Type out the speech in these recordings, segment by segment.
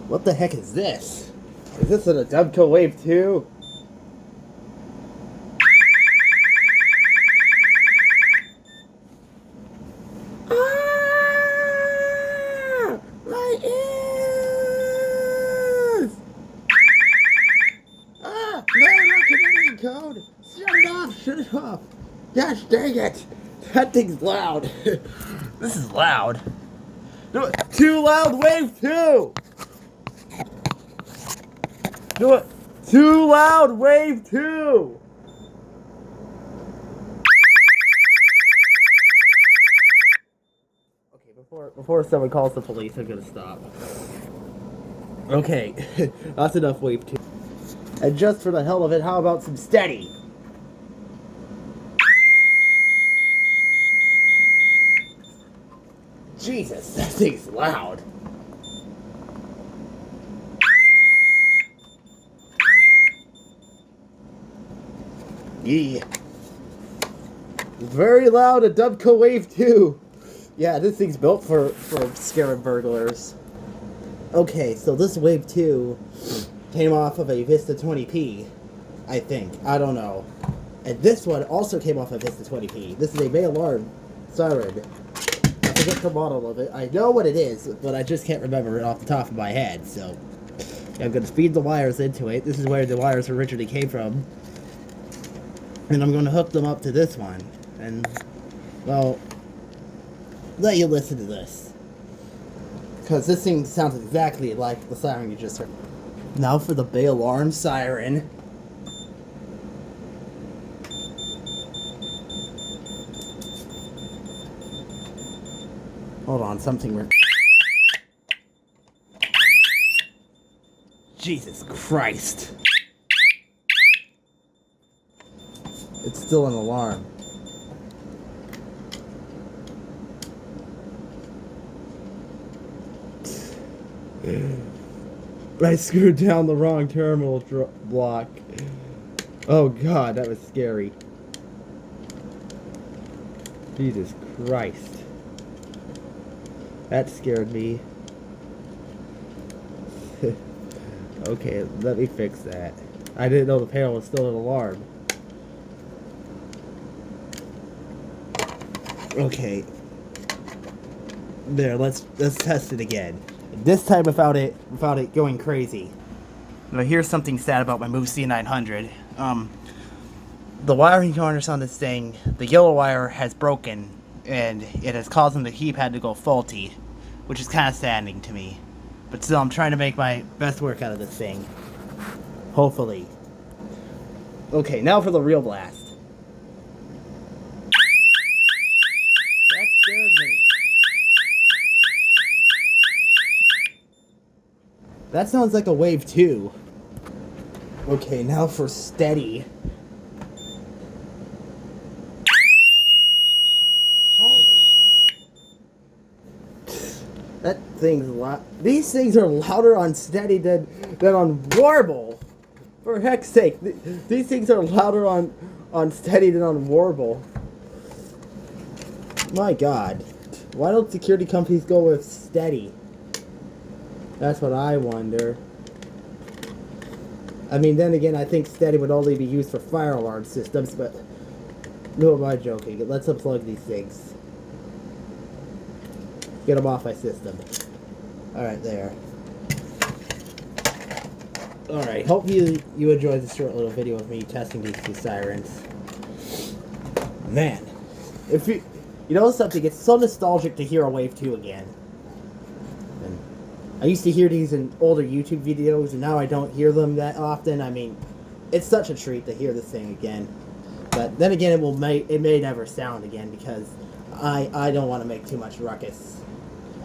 What the heck is this? Is this an Ademco Wave 2? Ah! My ears! Ah! No, not Canadian code! Shut it off! Shut it off! Gosh dang it! That thing's loud! This is loud! Do it! Too loud Wave 2! Do it! Too loud Wave 2! Okay, before someone calls the police, I'm gonna stop. Okay, that's enough Wave 2. And just for the hell of it, how about some steady? Jesus, that thing's loud. Yeah. Very loud Ademco Wave 2. Yeah, this thing's built for scaring burglars. Okay, so this Wave 2 came off of a Vista 20p, I think. I don't know. And this one also came off of Vista 20p. This is a Bay Alarm siren. I forget the model of it. I know what it is, but I just can't remember it off the top of my head, so I'm going to feed the wires into it. This is where the wires originally came from. And I'm going to hook them up to this one. And, well, let you listen to this. Because this thing sounds exactly like the siren you just heard. Now for the Bay Alarm siren. Hold on, something weird. Jesus Christ. It's still an alarm. I screwed down the wrong terminal block. Oh god, that was scary. Jesus Christ. That scared me. Okay, let me fix that. I didn't know the panel was still an alarm. Okay. There, let's test it again. This time without it going crazy. Now here's something sad about my Move C900. The wiring harness on this thing, the yellow wire has broken, and it has caused the keypad to go faulty, which is kind of saddening to me. But still, I'm trying to make my best work out of this thing. Hopefully. Okay, now for the real blast. That scared me. That sounds like a Wave 2. Okay, now for steady. Holy. That thing's loud. These things are louder on steady than on warble. For heck's sake, these things are louder on steady than on warble. My god. Why don't security companies go with steady? That's what I wonder. I mean, then again, I think steady would only be used for fire alarm systems, but no, am I joking? Let's unplug these things. Get them off my system. Alright, there. Alright, hope you enjoyed this short little video of me testing these two sirens. Man, if you know something, it's so nostalgic to hear a Wave 2 again. And I used to hear these in older YouTube videos, and now I don't hear them that often. I mean, it's such a treat to hear this thing again. But then again, it may never sound again, because I don't want to make too much ruckus.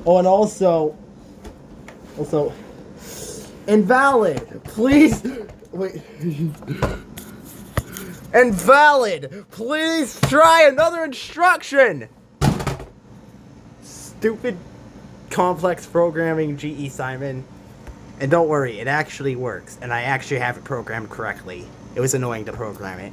Oh, and also, invalid! Please, wait. Invalid! Please try another instruction! Stupid complex programming GE Simon. And don't worry, it actually works, and I actually have it programmed correctly. It was annoying to program it.